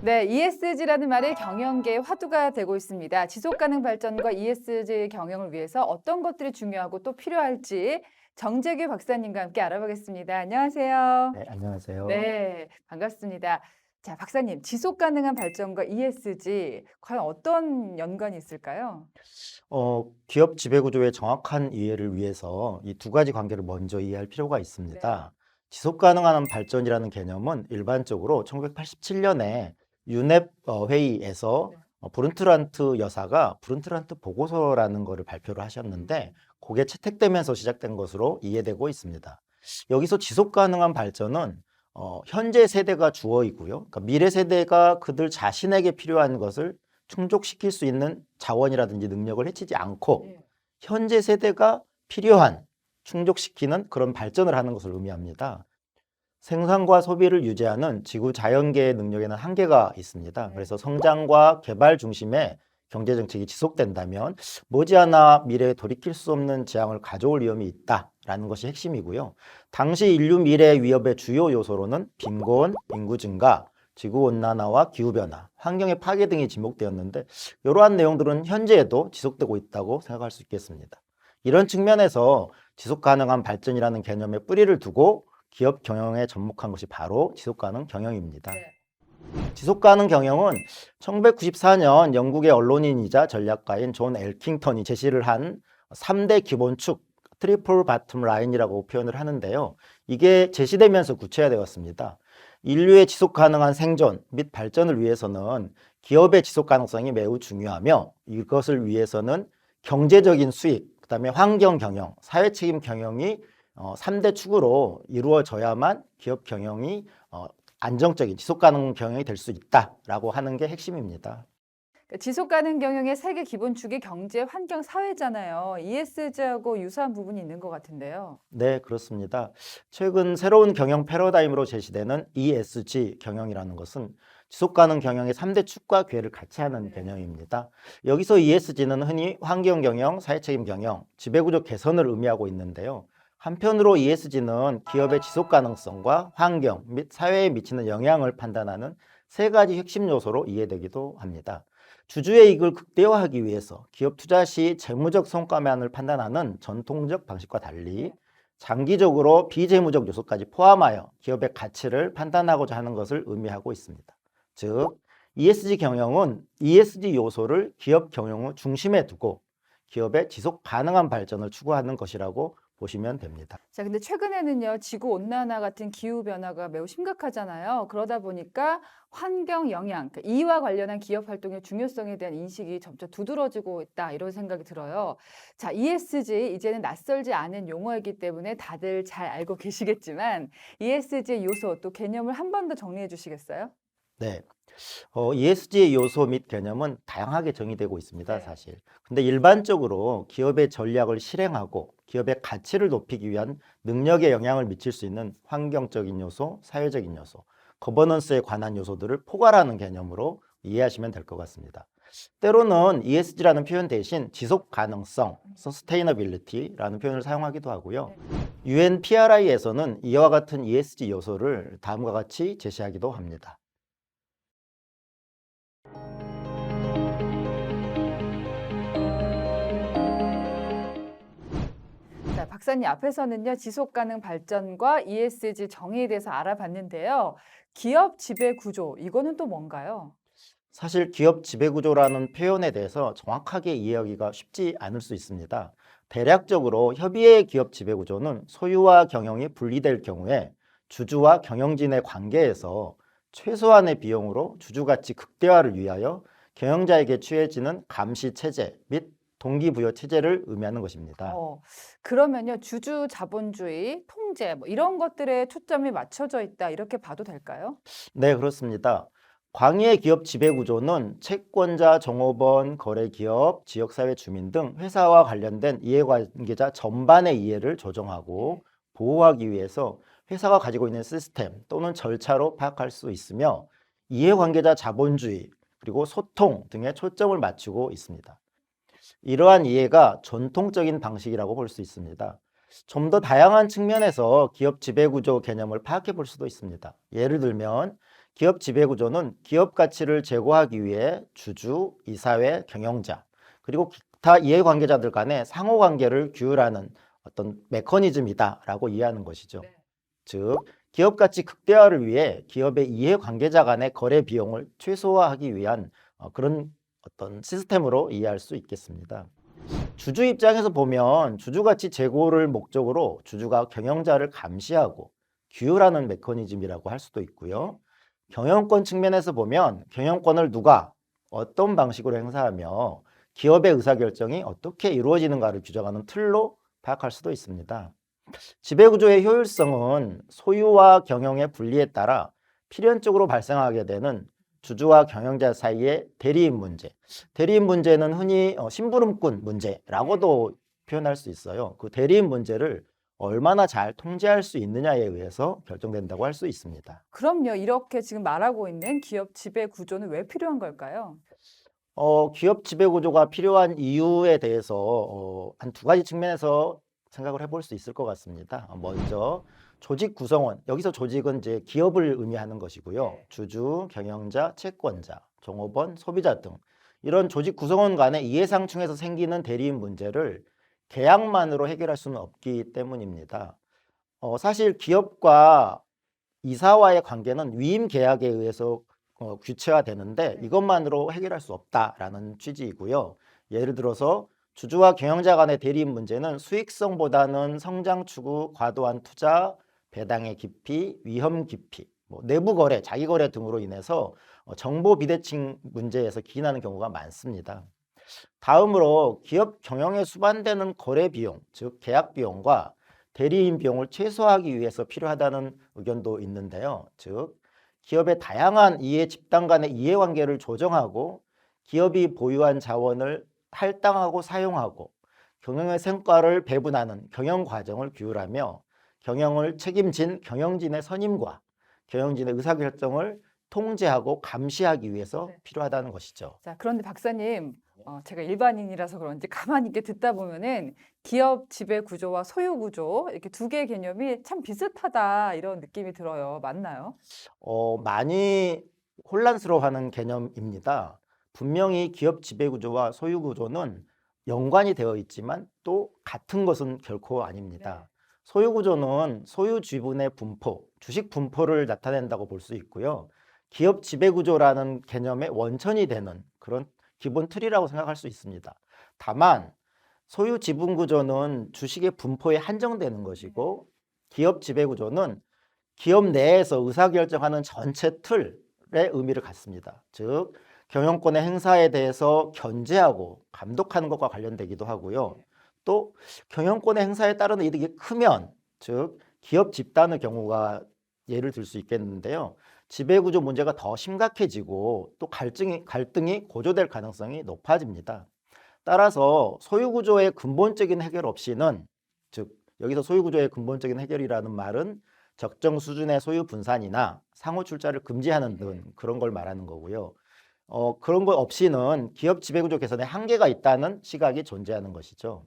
네, ESG라는 말이 경영계의 화두가 되고 있습니다. 지속가능 발전과 ESG 경영을 위해서 어떤 것들이 중요하고 또 필요할지 정재규 박사님과 함께 알아보겠습니다. 안녕하세요. 네, 안녕하세요. 네, 반갑습니다. 자, 박사님, 지속가능한 발전과 ESG 과연 어떤 연관이 있을까요? 기업 지배구조의 정확한 이해를 위해서 이 두 가지 관계를 먼저 이해할 필요가 네. 있습니다. 지속 가능한 발전이라는 개념은 일반적으로 1987년에 유넵 회의에서 네. 브룬트란트 여사가 브룬트란트 보고서라는 것을 발표를 음, 하셨는데 그게 채택되면서 시작된 것으로 이해되고 있습니다. 여기서 지속 가능한 발전은 현재 세대가 주어이고요. 그러니까 미래 세대가 그들 자신에게 필요한 것을 충족시킬 수 있는 자원이라든지 능력을 해치지 않고 예. 현재 세대가 필요한 충족시키는 그런 발전을 하는 것을 의미합니다. 생산과 소비를 유지하는 지구 자연계의 능력에는 한계가 있습니다. 네. 그래서 성장과 개발 중심의 경제 정책이 지속된다면 머지않아 미래에 돌이킬 수 없는 재앙을 가져올 위험이 있다라는 것이 핵심이고요. 당시 인류 미래 위협의 주요 요소로는 빈곤, 인구 증가, 지구 온난화와 기후 변화, 환경의 파괴 등이 지목되었는데 이러한 내용들은 현재에도 지속되고 있다고 생각할 수 있겠습니다. 이런 측면에서 지속 가능한 발전이라는 개념에 뿌리를 두고 기업 경영에 접목한 것이 바로 지속가능 경영입니다. 네. 지속가능 경영은 1994년 영국의 언론인이자 전략가인 존 엘킹턴이 제시를 한 3대 기본축 트리플 바텀 라인이라고 표현을 하는데요. 이게 제시되면서 구체화되었습니다. 인류의 지속 가능한 생존 및 발전을 위해서는 기업의 지속 가능성이 매우 중요하며 이것을 위해서는 경제적인 수익, 그다음에 환경 경영, 사회 책임 경영이 3대 축으로 이루어져야만 기업 경영이 안정적인 지속 가능 경영이 될 수 있다라고 하는 게 핵심입니다. 그러니까 지속가능 경영의 세 개 기본축이 경제, 환경, 사회잖아요. ESG하고 유사한 부분이 있는 것 같은데요. 네, 그렇습니다. 최근 새로운 경영 패러다임으로 제시되는 ESG 경영이라는 것은 지속 가능 경영의 3대 축과 궤를 같이 하는 네. 개념입니다. 여기서 ESG는 흔히 환경 경영, 사회 책임 경영, 지배구조 개선을 의미하고 있는데요. 한편으로 ESG는 기업의 지속 가능성과 환경 및 사회에 미치는 영향을 판단하는 세 가지 핵심 요소로 이해되기도 합니다. 주주의 이익을 극대화하기 위해서 기업 투자 시 재무적 성과만을 판단하는 전통적 방식과 달리 네. 장기적으로 비재무적 요소까지 포함하여 기업의 가치를 판단하고자 하는 것을 의미하고 있습니다. 즉, ESG 경영은 ESG 요소를 기업 경영의 중심에 두고 기업의 지속 가능한 발전을 추구하는 것이라고 보시면 됩니다. 자, 근데 최근에는요, 지구 온난화 같은 기후 변화가 매우 심각하잖아요. 그러다 보니까 환경 영향, 그러니까 이와 관련한 기업 활동의 중요성에 대한 인식이 점차 두드러지고 있다, 이런 생각이 들어요. 자, ESG, 이제는 낯설지 않은 용어이기 때문에 다들 잘 알고 계시겠지만, ESG의 요소, 또 개념을 한 번 더 정리해 주시겠어요? 네. ESG의 요소 및 개념은 다양하게 정의되고 있습니다, 네. 사실. 근데 일반적으로 기업의 전략을 실행하고 기업의 가치를 높이기 위한 능력에 영향을 미칠 수 있는 환경적인 요소, 사회적인 요소, 거버넌스에 관한 요소들을 포괄하는 개념으로 이해하시면 될 것 같습니다. 때로는 ESG라는 표현 대신 지속 가능성, sustainability라는 표현을 사용하기도 하고요. 네. UN PRI에서는 이와 같은 ESG 요소를 다음과 같이 제시하기도 합니다. 자, 박사님 앞에서는요, 지속 가능 발전과 ESG 정의에 대해서 알아봤는데요. 기업 지배 구조, 이거는 또 뭔가요? 사실 기업 지배구조라는 표현에 대해서 정확하게 이해하기가 쉽지 않을 수 있습니다. 대략적으로 협의의 기업 지배구조는 소유와 경영이 분리될 경우에 주주와 경영진의 관계에서 최소한의 비용으로 주주가치 극대화를 위하여 경영자에게 취해지는 감시 체제 및 동기부여 체제를 의미하는 것입니다. 어, 그러면요, 주주 자본주의, 통제, 뭐 이런 것들에 초점이 맞춰져 있다, 이렇게 봐도 될까요? 네, 그렇습니다. 광의의 기업 지배구조는 채권자, 종업원, 거래기업, 지역사회 주민 등 회사와 관련된 이해관계자 전반의 이해를 조정하고 네. 보호하기 위해서 회사가 가지고 있는 시스템 또는 절차로 파악할 수 있으며 이해관계자 자본주의 그리고 소통 등에 초점을 맞추고 있습니다. 이러한 이해가 전통적인 방식이라고 볼 수 있습니다. 좀 더 다양한 측면에서 기업 지배구조 개념을 파악해 볼 수도 있습니다. 예를 들면 기업 지배구조는 기업 가치를 제고하기 위해 주주, 이사회, 경영자, 그리고 기타 이해관계자들 간의 상호관계를 규율하는 어떤 메커니즘이다라고 이해하는 것이죠. 네. 즉, 기업 가치 극대화를 위해 기업의 이해관계자 간의 거래 비용을 최소화하기 위한 그런 어떤 시스템으로 이해할 수 있겠습니다. 주주 입장에서 보면 주주 가치 제고를 목적으로 주주가 경영자를 감시하고 규율하는 메커니즘이라고 할 수도 있고요. 경영권 측면에서 보면 경영권을 누가 어떤 방식으로 행사하며 기업의 의사결정이 어떻게 이루어지는가를 규정하는 틀로 파악할 수도 있습니다. 지배구조의 효율성은 소유와 경영의 분리에 따라 필연적으로 발생하게 되는 주주와 경영자 사이의 대리인 문제. 대리인 문제는 흔히 심부름꾼 문제라고도 표현할 수 있어요. 그 대리인 문제를 얼마나 잘 통제할 수 있느냐에 의해서 결정된다고 할 수 있습니다. 그럼요. 이렇게 지금 말하고 있는 기업 지배 구조는 왜 필요한 걸까요? 기업 지배구조가 필요한 이유에 대해서 한 두 가지 측면에서 생각을 해볼 수 있을 것 같습니다. 먼저 조직 구성원, 여기서 조직은 이제 기업을 의미하는 것이고요. 네. 주주, 경영자, 채권자, 종업원, 소비자 등 이런 조직 구성원 간의 이해상충에서 생기는 대리인 문제를 계약만으로 해결할 수는 없기 때문입니다. 사실 기업과 이사와의 관계는 위임 계약에 의해서 규체화되는데 이것만으로 해결할 수 없다라는 취지이고요. 예를 들어서 주주와 경영자 간의 대리인 문제는 수익성보다는 성장 추구, 과도한 투자, 배당의 깊이, 위험 깊이, 내부 거래, 자기 거래 등으로 인해서 정보 비대칭 문제에서 기인하는 경우가 많습니다. 다음으로 기업 경영에 수반되는 거래 비용, 즉 계약 비용과 대리인 비용을 최소화하기 위해서 필요하다는 의견도 있는데요. 즉, 기업의 다양한 이해 집단 간의 이해관계를 조정하고 기업이 보유한 자원을 할당하고 사용하고 경영의 성과를 배분하는 경영 과정을 규율하며 경영을 책임진 경영진의 선임과 경영진의 의사결정을 통제하고 감시하기 위해서 네. 필요하다는 것이죠. 자, 그런데 박사님, 제가 일반인이라서 그런지 가만히 이렇게 듣다 보면은 기업 지배 구조와 소유 구조 이렇게 두 개의 개념이 참 비슷하다 이런 느낌이 들어요. 맞나요? 많이 혼란스러워하는 개념입니다. 분명히 기업 지배구조와 소유구조는 연관이 되어 있지만 또 같은 것은 결코 아닙니다. 소유구조는 소유 지분의 분포, 주식 분포를 나타낸다고 볼 수 있고요. 기업 지배구조라는 개념의 원천이 되는 그런 기본 틀이라고 생각할 수 있습니다. 다만 소유 지분 구조는 주식의 분포에 한정되는 것이고 기업 지배구조는 기업 내에서 의사결정하는 전체 틀의 의미를 갖습니다. 즉, 경영권의 행사에 대해서 견제하고 감독하는 것과 관련되기도 하고요. 또 경영권의 행사에 따른 이득이 크면, 즉 기업 집단의 경우가 예를 들 수 있겠는데요. 지배구조 문제가 더 심각해지고 또 갈등이 고조될 가능성이 높아집니다. 따라서 소유구조의 근본적인 해결 없이는, 즉 여기서 소유구조의 근본적인 해결이라는 말은 적정 수준의 소유 분산이나 상호 출자를 금지하는 등 그런 걸 말하는 거고요. 그런 것 없이는 기업 지배구조 개선에 한계가 있다는 시각이 존재하는 것이죠.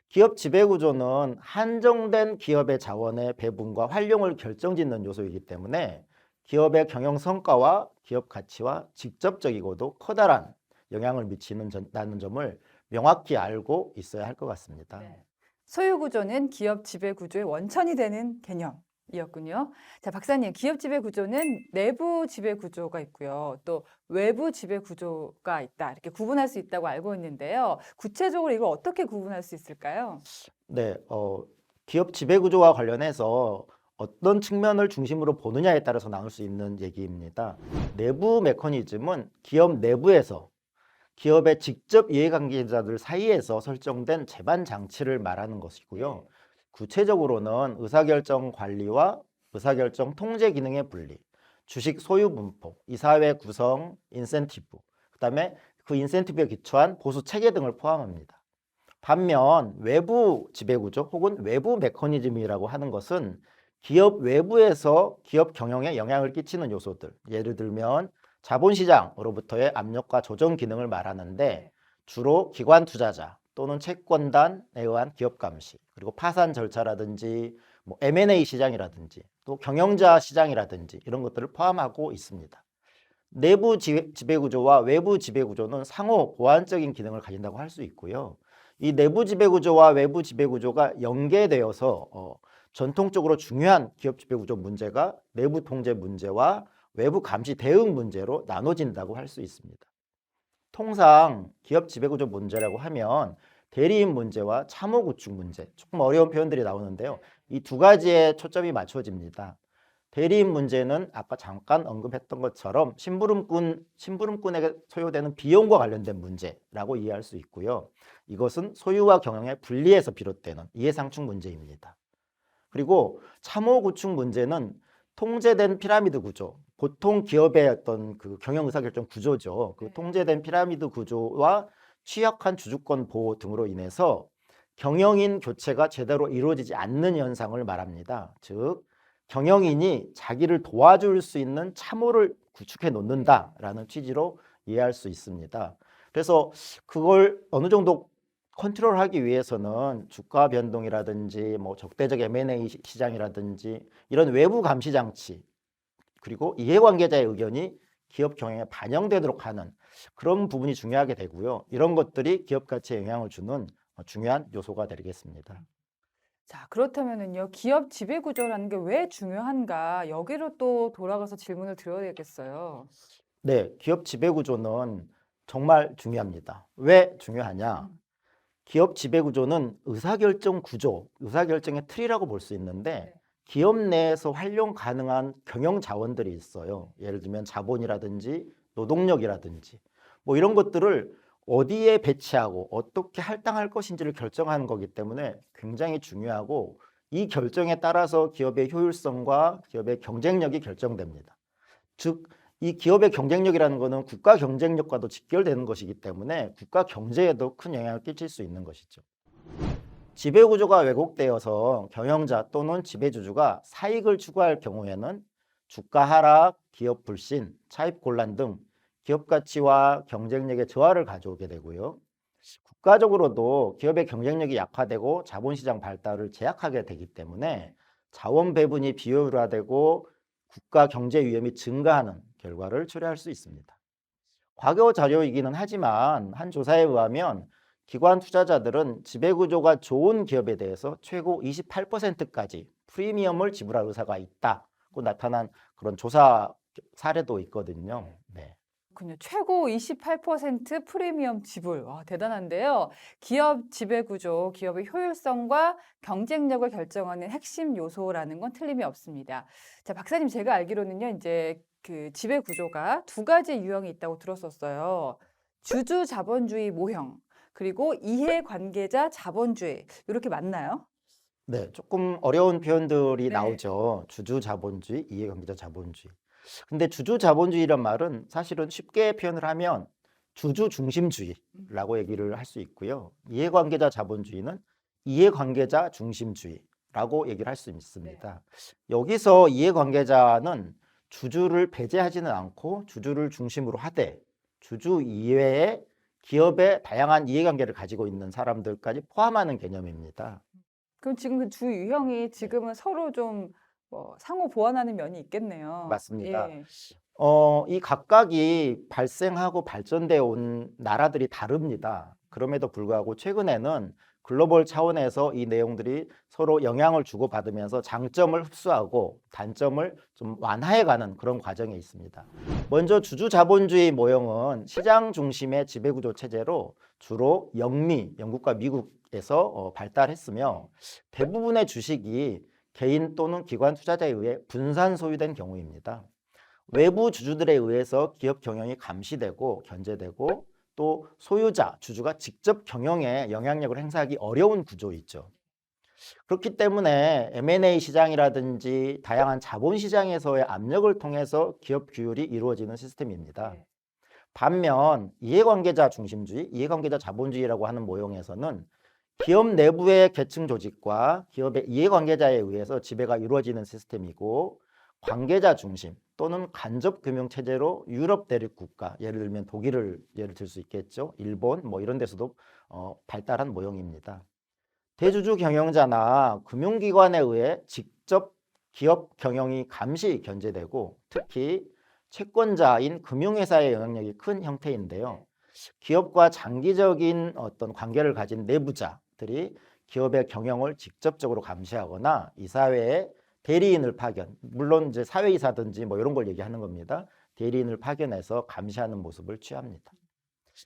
기업 지배구조는 한정된 기업의 자원의 배분과 활용을 결정짓는 요소이기 때문에 기업의 경영 성과와 기업 가치와 직접적이고도 커다란 영향을 미치는다는 점을 명확히 알고 있어야 할 것 같습니다. 네. 소유 구조는 기업 지배 구조의 원천이 되는 개념이었군요. 자, 박사님, 기업 지배 구조는 내부 지배 구조가 있고요. 또 외부 지배 구조가 있다. 이렇게 구분할 수 있다고 알고 있는데요. 구체적으로 이걸 어떻게 구분할 수 있을까요? 네, 기업 지배구조와 관련해서 어떤 측면을 중심으로 보느냐에 따라서 나눌 수 있는 얘기입니다. 내부 메커니즘은 기업 내부에서 기업의 직접 이해관계자들 사이에서 설정된 제반 장치를 말하는 것이고요. 구체적으로는 의사결정 관리와 의사결정 통제 기능의 분리, 주식 소유 분포, 이사회 구성, 인센티브, 그다음에 그 인센티브에 기초한 보수 체계 등을 포함합니다. 반면 외부 지배구조 혹은 외부 메커니즘이라고 하는 것은 기업 외부에서 기업 경영에 영향을 끼치는 요소들, 예를 들면 자본시장으로부터의 압력과 조정 기능을 말하는데 주로 기관 투자자 또는 채권단에 의한 기업 감시, 그리고 파산 절차라든지 M&A 시장이라든지 또 경영자 시장이라든지 이런 것들을 포함하고 있습니다. 내부 지배구조와 외부 지배구조는 상호 보완적인 기능을 가진다고 할 수 있고요. 이 내부 지배구조와 외부 지배구조가 연계되어서 전통적으로 중요한 기업 지배구조 문제가 내부 통제 문제와 외부 감시 대응 문제로 나눠진다고 할 수 있습니다. 통상 기업 지배구조 문제라고 하면 대리인 문제와 참호 구축 문제, 조금 어려운 표현들이 나오는데요. 이 두 가지에 초점이 맞춰집니다. 대리인 문제는 아까 잠깐 언급했던 것처럼 심부름꾼에게 소요되는 비용과 관련된 문제라고 이해할 수 있고요. 이것은 소유와 경영의 분리에서 비롯되는 이해상충 문제입니다. 그리고 참호 구축 문제는 통제된 피라미드 구조, 보통 기업의 어떤 그 경영 의사결정 구조죠. 그 통제된 피라미드 구조와 취약한 주주권 보호 등으로 인해서 경영인 교체가 제대로 이루어지지 않는 현상을 말합니다. 즉 경영인이 자기를 도와줄 수 있는 참호를 구축해 놓는다라는 취지로 이해할 수 있습니다. 그래서 그걸 어느 정도 컨트롤하기 위해서는 주가 변동이라든지 뭐 적대적 M&A 시장이라든지 이런 외부 감시 장치 그리고 이해관계자의 의견이 기업 경영에 반영되도록 하는 그런 부분이 중요하게 되고요. 이런 것들이 기업 가치에 영향을 주는 중요한 요소가 되겠습니다. 자, 그렇다면은요, 기업 지배 구조라는 게 왜 중요한가? 여기로 또 돌아가서 질문을 드려야겠어요. 네, 기업 지배 구조는 정말 중요합니다. 왜 중요하냐? 기업 지배 구조는 의사결정 구조, 의사결정의 틀이라고 볼 수 있는데 기업 내에서 활용 가능한 경영 자원들이 있어요. 예를 들면 자본이라든지 노동력이라든지 뭐 이런 것들을 어디에 배치하고 어떻게 할당할 것인지를 결정하는 거기 때문에 굉장히 중요하고 이 결정에 따라서 기업의 효율성과 기업의 경쟁력이 결정됩니다. 즉, 이 기업의 경쟁력이라는 것은 국가 경쟁력과도 직결되는 것이기 때문에 국가 경제에도 큰 영향을 끼칠 수 있는 것이죠. 지배구조가 왜곡되어서 경영자 또는 지배주주가 사익을 추구할 경우에는 주가 하락, 기업 불신, 차입 곤란 등 기업 가치와 경쟁력의 저하를 가져오게 되고요. 국가적으로도 기업의 경쟁력이 약화되고 자본시장 발달을 제약하게 되기 때문에 자원 배분이 비효율화되고 국가 경제 위험이 증가하는 결과를 초래할 수 있습니다. 과거 자료이기는 하지만 한 조사에 의하면 기관 투자자들은 지배구조가 좋은 기업에 대해서 최고 28%까지 프리미엄을 지불할 의사가 있다고 나타난 그런 조사 사례도 있거든요. 네. 그렇군요. 최고 28% 프리미엄 지불. 와, 대단한데요. 기업 지배 구조, 기업의 효율성과 경쟁력을 결정하는 핵심 요소라는 건 틀림이 없습니다. 자, 박사님, 제가 알기로는요, 이제 그 지배 구조가 두 가지 유형이 있다고 들었었어요. 주주 자본주의 모형, 그리고 이해관계자 자본주의. 이렇게 맞나요? 네, 조금 어려운 표현들이 네. 나오죠. 주주 자본주의, 이해관계자 자본주의. 근데 주주 자본주의란 말은 사실은 쉽게 표현을 하면 주주 중심주의라고 얘기를 할 수 있고요. 이해관계자 자본주의는 이해관계자 중심주의라고 얘기를 할 수 있습니다. 여기서 이해관계자는 주주를 배제하지는 않고 주주를 중심으로 하되 주주 이외에 기업의 다양한 이해관계를 가지고 있는 사람들까지 포함하는 개념입니다. 그럼 지금 그 주 유형이 지금은 서로 좀 상호 보완하는 면이 있겠네요. 맞습니다. 예. 이 각각이 발생하고 발전되어 온 나라들이 다릅니다. 그럼에도 불구하고 최근에는 글로벌 차원에서 이 내용들이 서로 영향을 주고받으면서 장점을 흡수하고 단점을 좀 완화해가는 그런 과정에 있습니다. 먼저 주주 자본주의 모형은 시장 중심의 지배구조 체제로 주로 영국과 미국에서 발달했으며 대부분의 주식이 개인 또는 기관 투자자에 의해 분산 소유된 경우입니다. 외부 주주들에 의해서 기업 경영이 감시되고 견제되고 또 소유자, 주주가 직접 경영에 영향력을 행사하기 어려운 구조이죠. 그렇기 때문에 M&A 시장이라든지 다양한 자본 시장에서의 압력을 통해서 기업 규율이 이루어지는 시스템입니다. 반면 이해관계자 중심주의, 이해관계자 자본주의라고 하는 모형에서는 기업 내부의 계층 조직과 기업의 이해관계자에 의해서 지배가 이루어지는 시스템이고 관계자 중심 또는 간접 금융 체제로 유럽 대륙 국가, 예를 들면 독일을 예를 들 수 있겠죠. 일본 뭐 이런 데서도 발달한 모형입니다. 대주주 경영자나 금융기관에 의해 직접 기업 경영이 감시 견제되고 특히 채권자인 금융회사의 영향력이 큰 형태인데요. 기업과 장기적인 어떤 관계를 가진 내부자들이 기업의 경영을 직접적으로 감시하거나 이사회에 대리인을 파견, 물론 이제 사회이사든지 뭐 이런 걸 얘기하는 겁니다. 대리인을 파견해서 감시하는 모습을 취합니다.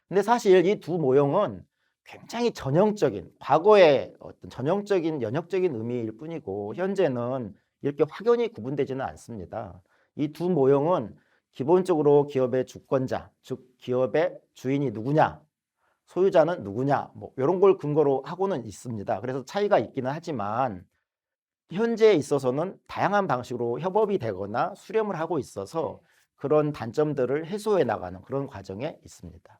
근데 사실 이 두 모형은 굉장히 전형적인 과거의 어떤 전형적인 연역적인 의미일 뿐이고 현재는 이렇게 확연히 구분되지는 않습니다. 이 두 모형은 기본적으로 기업의 주권자, 즉 기업의 주인이 누구냐, 소유자는 누구냐, 뭐 이런 걸 근거로 하고는 있습니다. 그래서 차이가 있기는 하지만 현재에 있어서는 다양한 방식으로 협업이 되거나 수렴을 하고 있어서 그런 단점들을 해소해 나가는 그런 과정에 있습니다.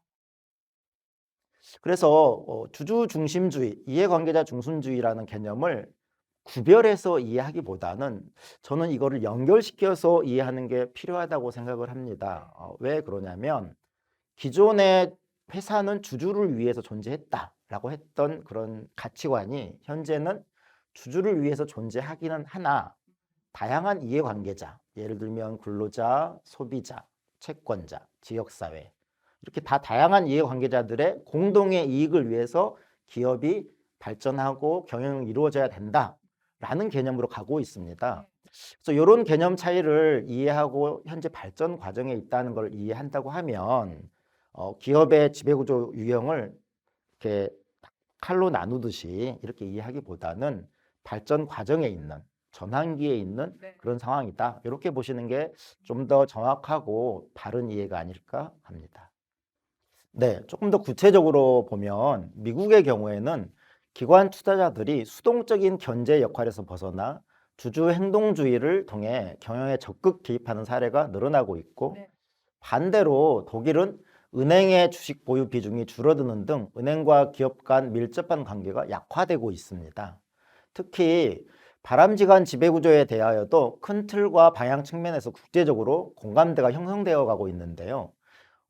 그래서 주주 중심주의, 이해관계자 중심주의라는 개념을 구별해서 이해하기보다는 저는 이거를 연결시켜서 이해하는 게 필요하다고 생각을 합니다. 왜 그러냐면 기존의 회사는 주주를 위해서 존재했다라고 했던 그런 가치관이 현재는 주주를 위해서 존재하기는 하나 다양한 이해관계자, 예를 들면 근로자, 소비자, 채권자, 지역사회 이렇게 다 다양한 이해관계자들의 공동의 이익을 위해서 기업이 발전하고 경영이 이루어져야 된다라는 개념으로 가고 있습니다. 그래서 이런 개념 차이를 이해하고 현재 발전 과정에 있다는 걸 이해한다고 하면 기업의 지배구조 유형을 이렇게 칼로 나누듯이 이렇게 이해하기보다는 발전 과정에 있는 전환기에 있는 그런 상황이다. 이렇게 보시는 게 좀 더 정확하고 바른 이해가 아닐까 합니다. 네, 조금 더 구체적으로 보면 미국의 경우에는 기관 투자자들이 수동적인 견제 역할에서 벗어나 주주 행동주의를 통해 경영에 적극 개입하는 사례가 늘어나고 있고 반대로 독일은 은행의 주식 보유 비중이 줄어드는 등 은행과 기업 간 밀접한 관계가 약화되고 있습니다. 특히 바람직한 지배구조에 대하여도 큰 틀과 방향 측면에서 국제적으로 공감대가 형성되어 가고 있는데요.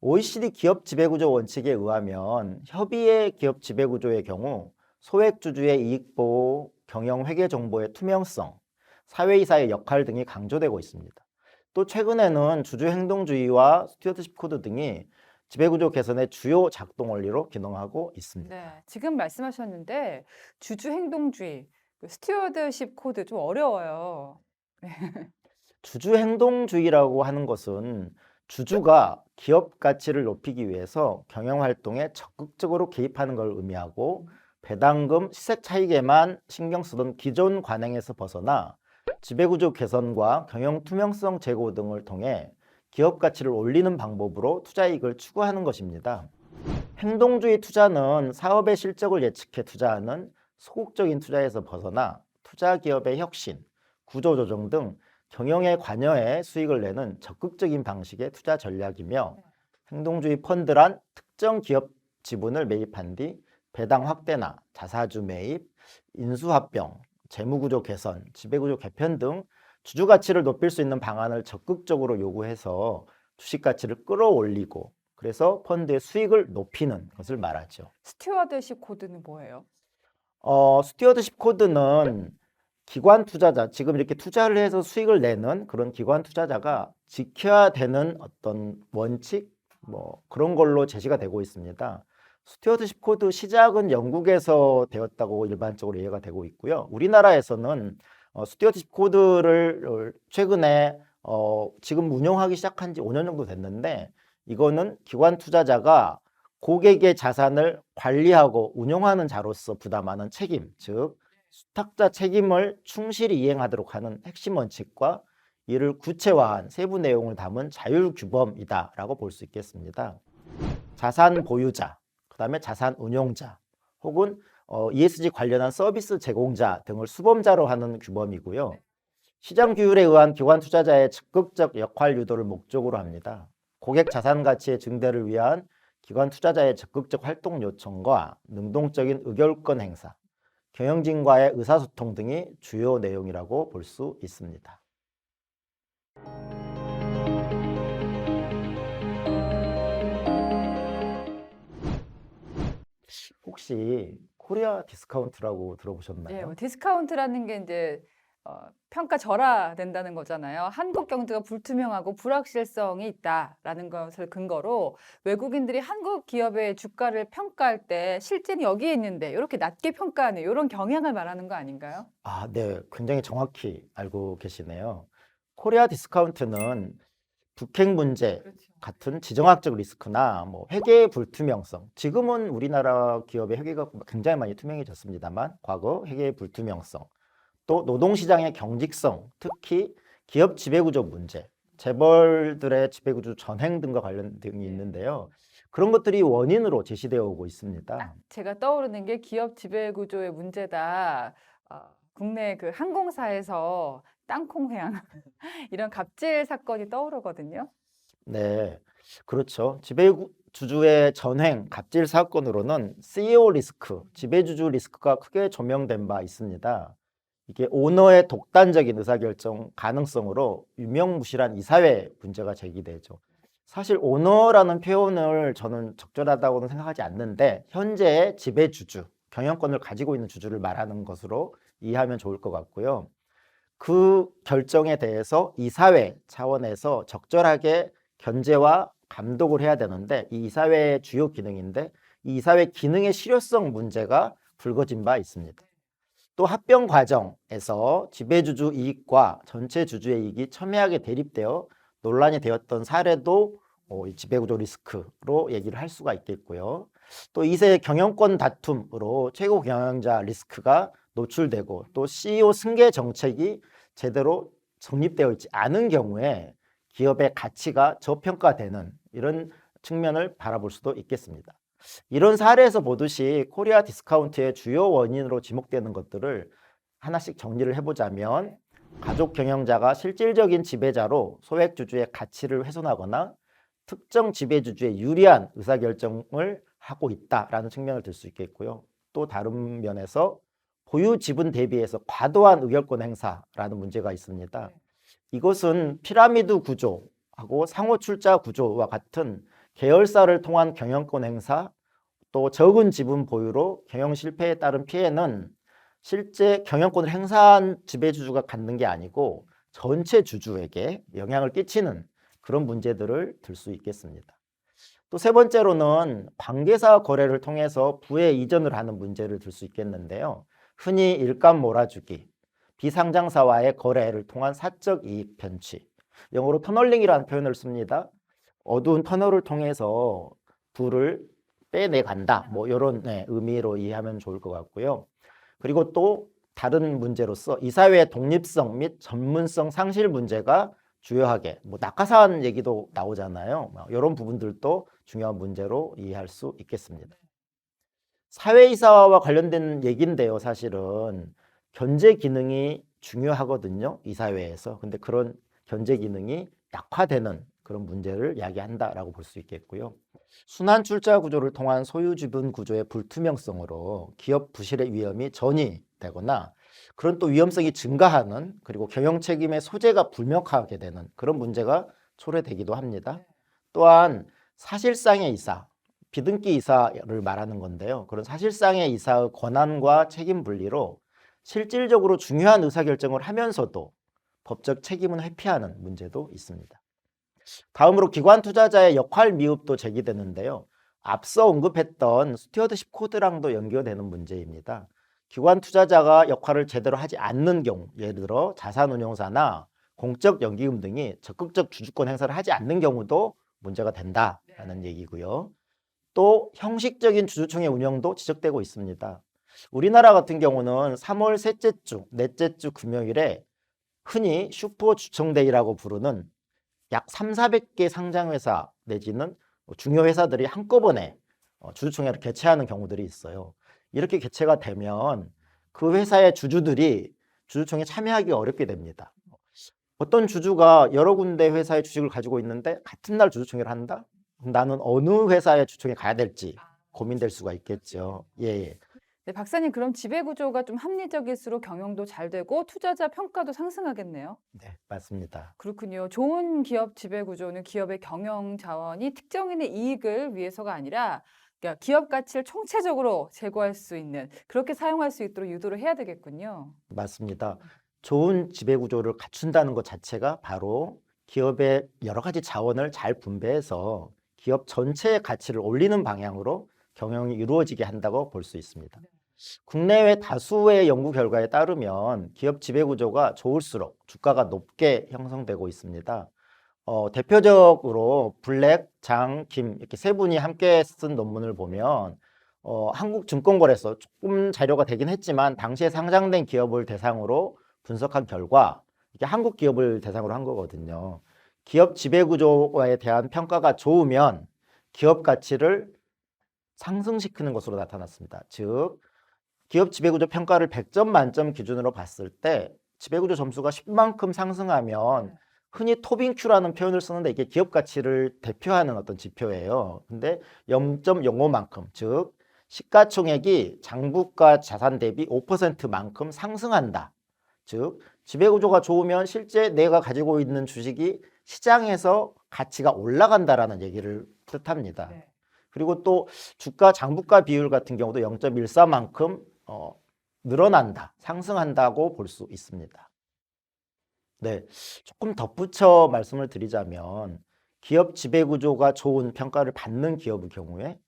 OECD 기업 지배구조 원칙에 의하면 협의의 기업 지배구조의 경우 소액주주의 이익보호, 경영회계 정보의 투명성, 사회이사의 역할 등이 강조되고 있습니다. 또 최근에는 주주행동주의와 스튜어드십 코드 등이 지배구조 개선의 주요 작동 원리로 기능하고 있습니다. 네, 지금 말씀하셨는데 주주 행동주의, 스튜어드십 코드 좀 어려워요. 주주행동주의라고 하는 것은 주주가 기업 가치를 높이기 위해서 경영활동에 적극적으로 개입하는 걸 의미하고 배당금, 시세 차익에만 신경 쓰던 기존 관행에서 벗어나 지배구조 개선과 경영 투명성 제고 등을 통해 기업 가치를 올리는 방법으로 투자이익을 추구하는 것입니다. 행동주의 투자는 사업의 실적을 예측해 투자하는 소극적인 투자에서 벗어나 투자 기업의 혁신, 구조조정 등 경영에 관여해 수익을 내는 적극적인 방식의 투자 전략이며 행동주의 펀드란 특정 기업 지분을 매입한 뒤 배당 확대나 자사주 매입, 인수합병, 재무구조 개선, 지배구조 개편 등 주주 가치를 높일 수 있는 방안을 적극적으로 요구해서 주식 가치를 끌어올리고 그래서 펀드의 수익을 높이는 것을 말하죠. 스튜어드십 코드는 뭐예요? 스튜어드십 코드는 기관 투자자, 지금 이렇게 투자를 해서 수익을 내는 그런 기관 투자자가 지켜야 되는 어떤 원칙, 뭐 그런 걸로 제시가 되고 있습니다. 스튜어드십 코드 시작은 영국에서 되었다고 일반적으로 이해가 되고 있고요. 우리나라에서는 스튜어드십 코드를 최근에 지금 운영하기 시작한 지 5년 정도 됐는데 이거는 기관 투자자가 고객의 자산을 관리하고 운영하는 자로서 부담하는 책임, 즉 수탁자 책임을 충실히 이행하도록 하는 핵심 원칙과 이를 구체화한 세부 내용을 담은 자율규범이다라고 볼 수 있겠습니다. 자산 보유자, 그 다음에 자산 운용자, 혹은 ESG 관련한 서비스 제공자 등을 수범자로 하는 규범이고요. 시장 규율에 의한 기관 투자자의 적극적 역할 유도를 목적으로 합니다. 고객 자산 가치의 증대를 위한 기관 투자자의 적극적 활동 요청과 능동적인 의결권 행사, 경영진과의 의사소통 등이 주요 내용이라고 볼 수 있습니다. 혹시 코리아 디스카운트라고 들어보셨나요? 네, 디스카운트라는 게 이제 평가절하된다는 거잖아요. 한국 경제가 불투명하고 불확실성이 있다라는 것을 근거로 외국인들이 한국 기업의 주가를 평가할 때 실제는 여기에 있는데 이렇게 낮게 평가하는 이런 경향을 말하는 거 아닌가요? 아, 네. 굉장히 정확히 알고 계시네요. 코리아 디스카운트는 북핵 문제 그렇죠. 같은 지정학적 리스크나 뭐 회계의 불투명성. 지금은 우리나라 기업의 회계가 굉장히 많이 투명해졌습니다만 과거 회계의 불투명성, 또 노동시장의 경직성, 특히 기업 지배구조 문제, 재벌들의 지배구조 전횡 등과 관련 등이 있는데요. 그런 것들이 원인으로 제시되어 오고 있습니다. 제가 떠오르는 게 기업 지배 구조의 문제다. 국내 그 항공사에서 땅콩 회항 이런 갑질 사건이 떠오르거든요. 네, 그렇죠. 지배주주의 전횡, 갑질 사건으로는 CEO 리스크, 지배주주 리스크가 크게 조명된 바 있습니다. 이게 오너의 독단적인 의사결정 가능성으로 유명무실한 이사회 문제가 제기되죠. 사실 오너라는 표현을 저는 적절하다고는 생각하지 않는데 현재의 지배주주, 경영권을 가지고 있는 주주를 말하는 것으로 이해하면 좋을 것 같고요. 그 결정에 대해서 이사회 차원에서 적절하게 견제와 감독을 해야 되는데 이 이사회의 주요 기능인데 이 이사회 기능의 실효성 문제가 불거진 바 있습니다. 또 합병 과정에서 지배주주 이익과 전체 주주의 이익이 첨예하게 대립되어 논란이 되었던 사례도 이 지배구조 리스크로 얘기를 할 수가 있겠고요. 또 이세 경영권 다툼으로 최고 경영자 리스크가 노출되고 또 CEO 승계 정책이 제대로 정립되어 있지 않은 경우에 기업의 가치가 저평가되는 이런 측면을 바라볼 수도 있겠습니다. 이런 사례에서 보듯이 코리아 디스카운트의 주요 원인으로 지목되는 것들을 하나씩 정리를 해보자면 가족 경영자가 실질적인 지배자로 소액 주주의 가치를 훼손하거나 특정 지배주주의 유리한 의사결정을 하고 있다라는 측면을 들 수 있겠고요. 또 다른 면에서 보유 지분 대비해서 과도한 의결권 행사라는 문제가 있습니다. 이것은 피라미드 구조하고 상호 출자 구조와 같은 계열사를 통한 경영권 행사, 또 적은 지분 보유로 경영 실패에 따른 피해는 실제 경영권을 행사한 지배주주가 갖는 게 아니고 전체 주주에게 영향을 끼치는 그런 문제들을 들 수 있겠습니다. 또 세 번째로는 관계사 거래를 통해서 부의 이전을 하는 문제를 들 수 있겠는데요. 흔히 일감 몰아주기, 비상장사와의 거래를 통한 사적 이익 편취, 영어로 터널링이라는 표현을 씁니다. 어두운 터널을 통해서 부를 빼내간다. 뭐 이런 의미로 이해하면 좋을 것 같고요. 그리고 또 다른 문제로서 이사회의 독립성 및 전문성 상실 문제가 주요하게 뭐 낙하산 얘기도 나오잖아요. 이런 부분들도 중요한 문제로 이해할 수 있겠습니다. 사회이사와 관련된 얘기인데요. 사실은 견제 기능이 중요하거든요. 이사회에서. 근데 그런 견제 기능이 약화되는 그런 문제를 야기한다라고 볼 수 있겠고요. 순환 출자 구조를 통한 소유 지분 구조의 불투명성으로 기업 부실의 위험이 전이되거나 그런 또 위험성이 증가하는 그리고 경영 책임의 소재가 불명확하게 되는 그런 문제가 초래되기도 합니다. 또한 사실상의 이사, 비등기 이사를 말하는 건데요. 그런 사실상의 이사의 권한과 책임 분리로 실질적으로 중요한 의사결정을 하면서도 법적 책임은 회피하는 문제도 있습니다. 다음으로 기관 투자자의 역할 미흡도 제기되는데요. 앞서 언급했던 스튜어드십 코드랑도 연결되는 문제입니다. 기관 투자자가 역할을 제대로 하지 않는 경우, 예를 들어 자산운용사나 공적 연기금 등이 적극적 주주권 행사를 하지 않는 경우도 문제가 된다라는 얘기고요. 또 형식적인 주주총회 운영도 지적되고 있습니다. 우리나라 같은 경우는 3월 셋째 주, 넷째 주 금요일에 흔히 슈퍼 주총데이라고 부르는 약 3,400개 상장회사 내지는 중요 회사들이 한꺼번에 주주총회를 개최하는 경우들이 있어요. 이렇게 개최가 되면 그 회사의 주주들이 주주총회에 참여하기 어렵게 됩니다. 어떤 주주가 여러 군데 회사의 주식을 가지고 있는데 같은 날 주주총회를 한다? 나는 어느 회사의 주주총회에 가야 될지 고민될 수가 있겠죠. 예. 네, 박사님, 그럼 지배 구조가 좀 합리적일수록 경영도 잘 되고 투자자 평가도 상승하겠네요. 네, 맞습니다. 그렇군요. 좋은 기업 지배 구조는 기업의 경영 자원이 특정인의 이익을 위해서가 아니라 그러니까 기업 가치를 총체적으로 제고할 수 있는 그렇게 사용할 수 있도록 유도를 해야 되겠군요. 맞습니다. 좋은 지배구조를 갖춘다는 것 자체가 바로 기업의 여러 가지 자원을 잘 분배해서 기업 전체의 가치를 올리는 방향으로 경영이 이루어지게 한다고 볼 수 있습니다. 국내외 다수의 연구 결과에 따르면 기업 지배구조가 좋을수록 주가가 높게 형성되고 있습니다. 대표적으로 블랙, 장, 김 이렇게 세 분이 함께 쓴 논문을 보면 한국증권거래소 조금 자료가 되긴 했지만 당시에 상장된 기업을 대상으로 분석한 결과 이게 한국 기업을 대상으로 한 거거든요. 기업 지배구조에 대한 평가가 좋으면 기업 가치를 상승시키는 것으로 나타났습니다. 즉 기업 지배구조 평가를 100점 만점 기준으로 봤을 때 지배구조 점수가 10만큼 상승하면 흔히 토빙큐라는 표현을 쓰는데 이게 기업 가치를 대표하는 어떤 지표예요. 근데 0.05만큼, 즉 시가총액이 장부가 자산 대비 5%만큼 상승한다. 즉 지배구조가 좋으면 실제 내가 가지고 있는 주식이 시장에서 가치가 올라간다라는 얘기를 뜻합니다. 네. 그리고 또 주가 장부가 비율 같은 경우도 0.14만큼 늘어난다, 상승한다고 볼 수 있습니다. 네, 조금 덧붙여 말씀을 드리자면 기업 지배구조가 좋은 평가를 받는 기업의 경우에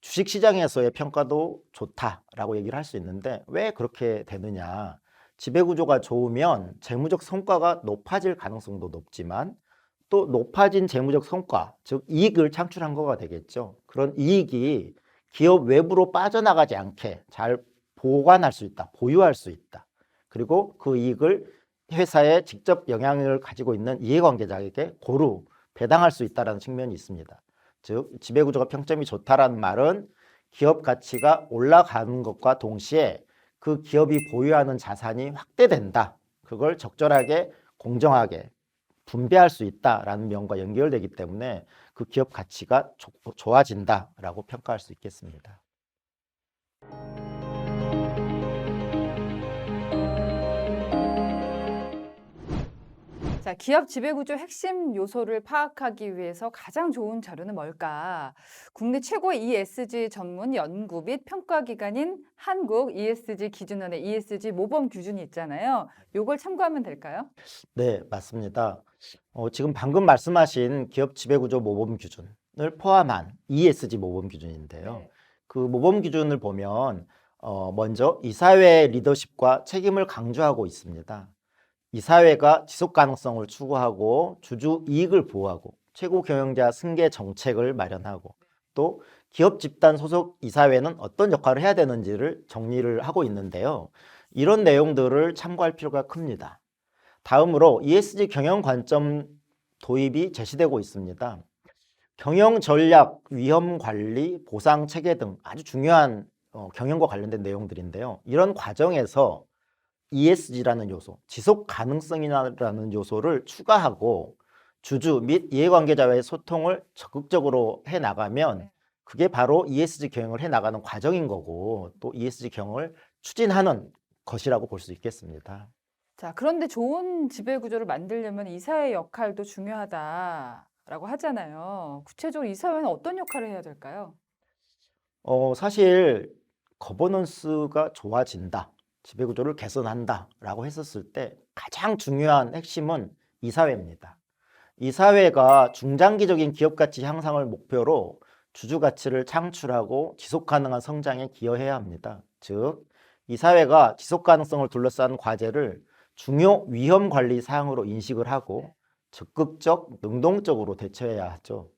주식시장에서의 평가도 좋다라고 얘기를 할 수 있는데 왜 그렇게 되느냐? 지배구조가 좋으면 재무적 성과가 높아질 가능성도 높지만 또 높아진 재무적 성과, 즉 이익을 창출한 거가 되겠죠. 그런 이익이 기업 외부로 빠져나가지 않게 잘 보관할 수 있다, 보유할 수 있다. 그리고 그 이익을 회사에 직접 영향을 가지고 있는 이해관계자에게 고루 배당할 수 있다는 측면이 있습니다. 즉 지배구조가 평점이 좋다라는 말은 기업 가치가 올라가는 것과 동시에 그 기업이 보유하는 자산이 확대된다. 그걸 적절하게 공정하게 분배할 수 있다라는 면과 연결되기 때문에 그 기업 가치가 좋아진다라고 평가할 수 있겠습니다. 자, 기업 지배구조 핵심 요소를 파악하기 위해서 가장 좋은 자료는 뭘까? 국내 최고의 ESG 전문 연구 및 평가 기관인 한국 ESG 기준원의 ESG 모범 기준이 있잖아요. 요걸 참고하면 될까요? 네, 맞습니다. 지금 방금 말씀하신 기업 지배구조 모범 기준을 포함한 ESG 모범 기준인데요. 네. 그 모범 기준을 보면 먼저 이사회 리더십과 책임을 강조하고 있습니다. 이사회가 지속 가능성을 추구하고 주주 이익을 보호하고 최고 경영자 승계 정책을 마련하고 또 기업 집단 소속 이사회는 어떤 역할을 해야 되는지를 정리를 하고 있는데요. 이런 내용들을 참고할 필요가 큽니다. 다음으로 ESG 경영 관점 도입이 제시되고 있습니다. 경영 전략, 위험 관리, 보상 체계 등 아주 중요한 경영과 관련된 내용들인데요. 이런 과정에서 ESG라는 요소, 지속 가능성이라는 요소를 추가하고 주주 및 이해관계자와의 소통을 적극적으로 해 나가면 그게 바로 ESG 경영을 해 나가는 과정인 거고 또 ESG 경영을 추진하는 것이라고 볼 수 있겠습니다. 자, 그런데 좋은 지배구조를 만들려면 이사회 역할도 중요하다라고 하잖아요. 구체적으로 이사회는 어떤 역할을 해야 될까요? 사실 거버넌스가 좋아진다, 지배구조를 개선한다라고 했었을 때 가장 중요한 핵심은 이사회입니다. 이사회가 중장기적인 기업 가치 향상을 목표로 주주 가치를 창출하고 지속 가능한 성장에 기여해야 합니다. 즉, 이사회가 지속 가능성을 둘러싼 과제를 중요 위험 관리 사항으로 인식을 하고 적극적, 능동적으로 대처해야 하죠.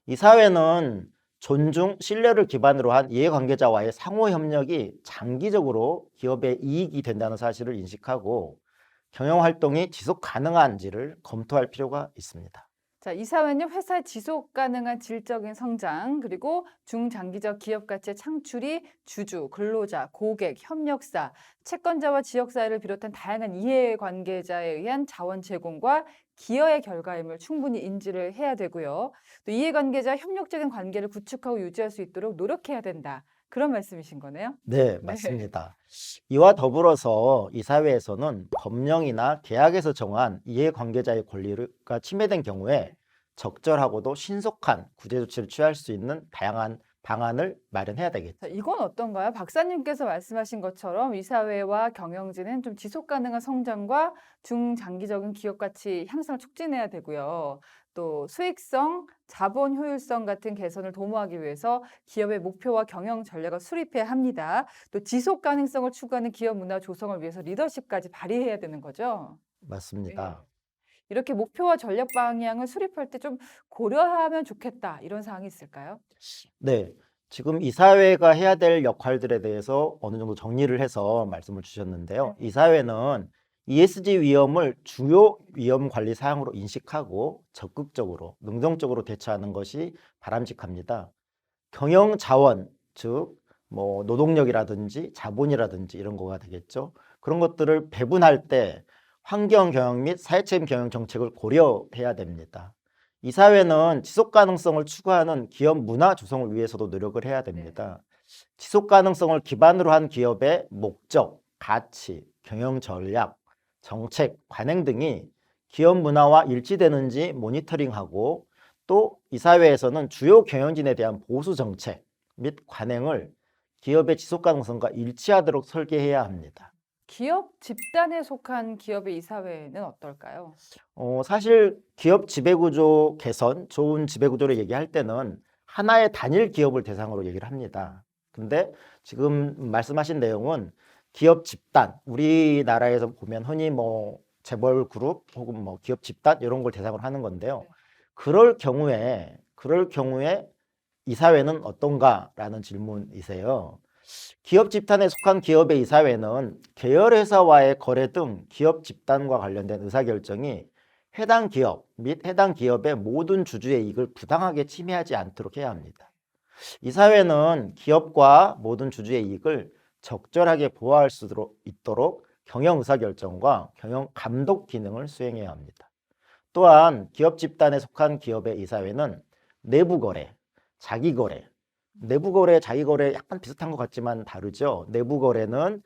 이사회는 존중, 신뢰를 기반으로 한 이해관계자와의 상호 협력이 장기적으로 기업의 이익이 된다는 사실을 인식하고 경영 활동이 지속 가능한지를 검토할 필요가 있습니다. 자, 이사회는 회사의 지속 가능한 질적인 성장, 그리고 중장기적 기업 가치의 창출이 주주, 근로자, 고객, 협력사, 채권자와 지역사회를 비롯한 다양한 이해관계자에 의한 자원 제공과 기여의 결과임을 충분히 인지를 해야 되고요. 또 이해관계자 협력적인 관계를 구축하고 유지할 수 있도록 노력해야 된다. 그런 말씀이신 거네요? 네, 맞습니다. 이와 더불어서 이사회에서는 법령이나 계약에서 정한 이해관계자의 권리가 침해된 경우에 적절하고도 신속한 구제 조치를 취할 수 있는 다양한 방안을 마련해야 되겠죠. 자, 이건 어떤가요? 박사님께서 말씀하신 것처럼 이사회와 경영진은 좀 지속 가능한 성장과 중장기적인 기업 가치 향상을 촉진해야 되고요. 또 수익성, 자본 효율성 같은 개선을 도모하기 위해서 기업의 목표와 경영 전략을 수립해야 합니다. 또 지속 가능성을 추구하는 기업 문화 조성을 위해서 리더십까지 발휘해야 되는 거죠. 맞습니다. 이렇게 목표와 전략 방향을 수립할 때 좀 고려하면 좋겠다 이런 사항이 있을까요? 네. 지금 이사회가 해야 될 역할들에 대해서 어느 정도 정리를 해서 말씀을 주셨는데요. 네. 이사회는 ESG 위험을 주요 위험 관리 사항으로 인식하고 적극적으로, 능동적으로 대처하는 것이 바람직합니다. 경영 자원, 즉, 뭐, 노동력이라든지 자본이라든지 이런 거가 되겠죠. 그런 것들을 배분할 때 환경 경영 및 사회책임 경영 정책을 고려해야 됩니다. 이사회는 지속 가능성을 추구하는 기업 문화 조성을 위해서도 노력을 해야 됩니다. 지속 가능성을 기반으로 한 기업의 목적, 가치, 경영 전략, 정책, 관행 등이 기업 문화와 일치되는지 모니터링하고 또 이사회에서는 주요 경영진에 대한 보수 정책 및 관행을 기업의 지속 가능성과 일치하도록 설계해야 합니다. 기업 집단에 속한 기업의 이사회는 어떨까요? 사실 기업 지배구조 개선, 좋은 지배구조를 얘기할 때는 하나의 단일 기업을 대상으로 얘기를 합니다. 근데 지금 말씀하신 내용은 기업 집단, 우리나라에서 보면 흔히 뭐 재벌 그룹 혹은 뭐 기업 집단 이런 걸 대상으로 하는 건데요. 네. 그럴 경우에 이사회는 어떤가라는 질문이세요. 기업 집단에 속한 기업의 이사회는 계열회사와의 거래 등 기업 집단과 관련된 의사결정이 해당 기업 및 해당 기업의 모든 주주의 이익을 부당하게 침해하지 않도록 해야 합니다. 이사회는 기업과 모든 주주의 이익을 적절하게 보호할 수 있도록 경영 의사결정과 경영 감독 기능을 수행해야 합니다. 또한 기업 집단에 속한 기업의 이사회는 내부 거래, 자기 거래, 내부 거래, 자기 거래 약간 비슷한 것 같지만 다르죠. 내부 거래는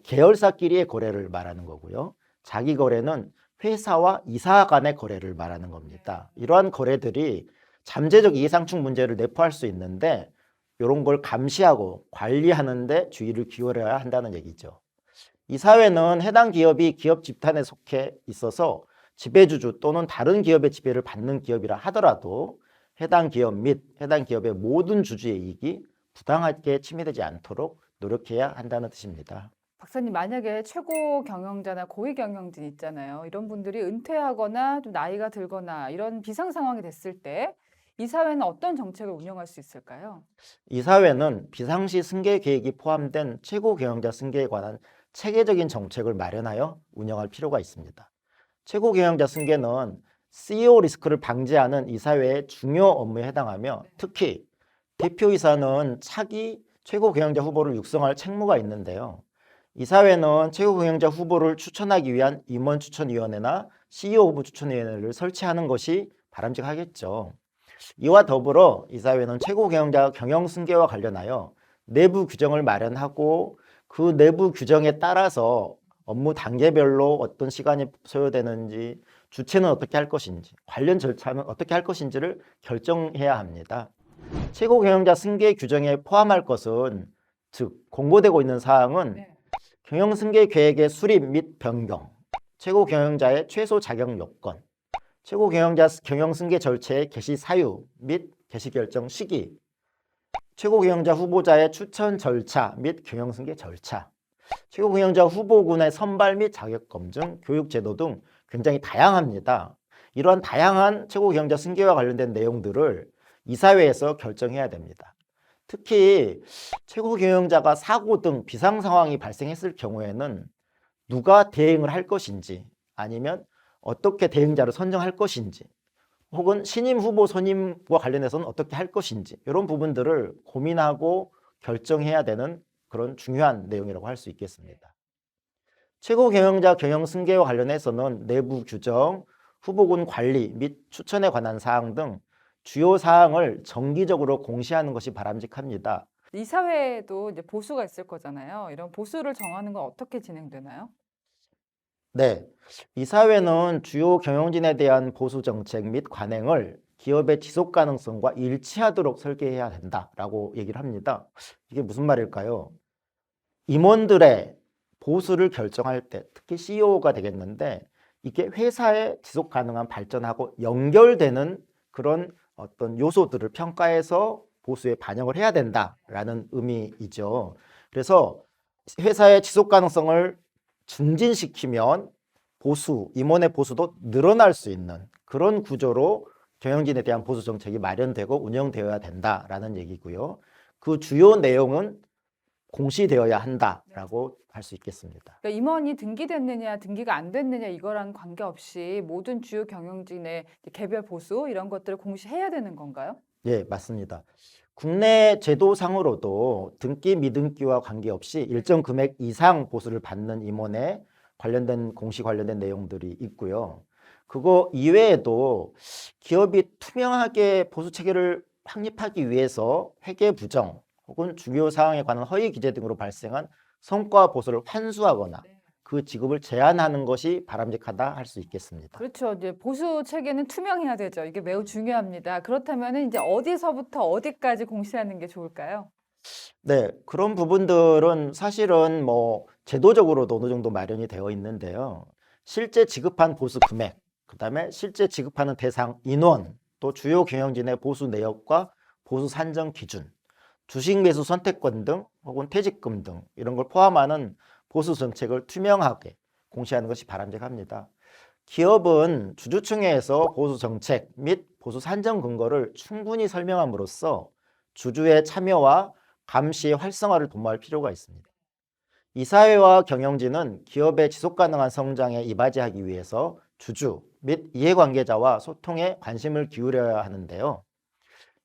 계열사끼리의 거래를 말하는 거고요. 자기 거래는 회사와 이사 간의 거래를 말하는 겁니다. 이러한 거래들이 잠재적 이해상충 문제를 내포할 수 있는데 이런 걸 감시하고 관리하는데 주의를 기울여야 한다는 얘기죠. 이사회는 해당 기업이 기업 집단에 속해 있어서 지배주주 또는 다른 기업의 지배를 받는 기업이라 하더라도 해당 기업 및 해당 기업의 모든 주주의 이익이 부당하게 침해되지 않도록 노력해야 한다는 뜻입니다. 박사님, 만약에 최고 경영자나 고위 경영진 있잖아요. 이런 분들이 은퇴하거나 좀 나이가 들거나 이런 비상 상황이 됐을 때 이사회는 어떤 정책을 운영할 수 있을까요? 이사회는 비상시 승계 계획이 포함된 최고 경영자 승계에 관한 체계적인 정책을 마련하여 운영할 필요가 있습니다. 최고 경영자 승계는 CEO 리스크를 방지하는 이사회의 중요 업무에 해당하며 특히 대표이사는 차기 최고 경영자 후보를 육성할 책무가 있는데요. 이사회는 최고 경영자 후보를 추천하기 위한 임원 추천위원회나 CEO 후보 추천위원회를 설치하는 것이 바람직하겠죠. 이와 더불어 이사회는 최고 경영자 경영 승계와 관련하여 내부 규정을 마련하고 그 내부 규정에 따라서 업무 단계별로 어떤 시간이 소요되는지, 주체는 어떻게 할 것인지, 관련 절차는 어떻게 할 것인지를 결정해야 합니다. 최고 경영자 승계 규정에 포함할 것은, 즉 공고되고 있는 사항은 경영 승계 계획의 수립 및 변경, 최고 경영자의 최소 자격 요건, 최고 경영자 경영 승계 절차의 개시 사유 및 개시 결정 시기, 최고 경영자 후보자의 추천 절차 및 경영 승계 절차, 최고 경영자 후보군의 선발 및 자격 검증, 교육 제도 등 굉장히 다양합니다. 이러한 다양한 최고 경영자 승계와 관련된 내용들을 이사회에서 결정해야 됩니다. 특히 최고 경영자가 사고 등 비상 상황이 발생했을 경우에는 누가 대응을 할 것인지 아니면 어떻게 대응자를 선정할 것인지 혹은 신임 후보 선임과 관련해서는 어떻게 할 것인지 이런 부분들을 고민하고 결정해야 되는 그런 중요한 내용이라고 할 수 있겠습니다. 최고 경영자 경영 승계와 관련해서는 내부 규정, 후보군 관리 및 추천에 관한 사항 등 주요 사항을 정기적으로 공시하는 것이 바람직합니다. 이사회에도 이제 보수가 있을 거잖아요. 이런 보수를 정하는 건 어떻게 진행되나요? 네, 이사회는 주요 경영진에 대한 보수 정책 및 관행을 기업의 지속 가능성과 일치하도록 설계해야 된다라고 얘기를 합니다. 이게 무슨 말일까요? 임원들의 보수를 결정할 때 특히 CEO가 되겠는데 이게 회사의 지속 가능한 발전하고 연결되는 그런 어떤 요소들을 평가해서 보수에 반영을 해야 된다라는 의미이죠. 그래서 회사의 지속 가능성을 증진시키면 보수, 임원의 보수도 늘어날 수 있는 그런 구조로 경영진에 대한 보수 정책이 마련되고 운영되어야 된다라는 얘기고요. 그 주요 내용은 공시되어야 한다라고 할 수 있겠습니다. 그러니까 임원이 등기됐느냐, 등기가 안 됐느냐 이거랑 관계없이 모든 주요 경영진의 개별 보수 이런 것들을 공시해야 되는 건가요? 예, 맞습니다. 국내 제도상으로도 등기 미등기와 관계없이 일정 금액 이상 보수를 받는 임원에 관련된 공시 관련된 내용들이 있고요. 그거 이외에도 기업이 투명하게 보수 체계를 확립하기 위해서 회계 부정 혹은 중요 사항에 관한 허위 기재 등으로 발생한 성과 보수를 환수하거나 그 지급을 제한하는 것이 바람직하다 할 수 있겠습니다. 그렇죠. 이제 보수 체계는 투명해야 되죠. 이게 매우 중요합니다. 그렇다면 이제 어디서부터 어디까지 공시하는 게 좋을까요? 네, 그런 부분들은 사실은 뭐 제도적으로도 어느 정도 마련이 되어 있는데요. 실제 지급한 보수 금액, 그다음에 실제 지급하는 대상 인원, 또 주요 경영진의 보수 내역과 보수 산정 기준, 주식 매수 선택권 등 혹은 퇴직금 등 이런 걸 포함하는 보수 정책을 투명하게 공시하는 것이 바람직합니다. 기업은 주주총회에서 보수 정책 및 보수 산정 근거를 충분히 설명함으로써 주주의 참여와 감시의 활성화를 도모할 필요가 있습니다. 이사회와 경영진은 기업의 지속 가능한 성장에 이바지하기 위해서 주주 및 이해관계자와 소통에 관심을 기울여야 하는데요.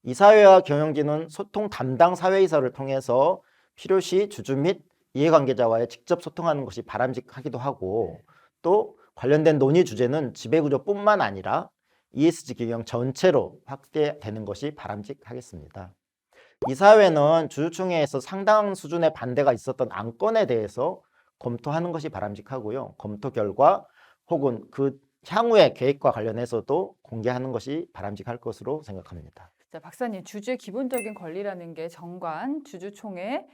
이사회와 경영진은 소통 담당 사회이사를 통해서 필요시 주주 및 이해관계자와의 직접 소통하는 것이 바람직하기도 하고 또 관련된 논의 주제는 지배구조뿐만 아니라 ESG 경영 전체로 확대되는 것이 바람직하겠습니다. 이사회는 주주총회에서 상당 수준의 반대가 있었던 안건에 대해서 검토하는 것이 바람직하고요. 검토 결과 혹은 그 향후의 계획과 관련해서도 공개하는 것이 바람직할 것으로 생각합니다. 자, 박사님, 주주의 기본적인 권리라는 게 정관, 주주총회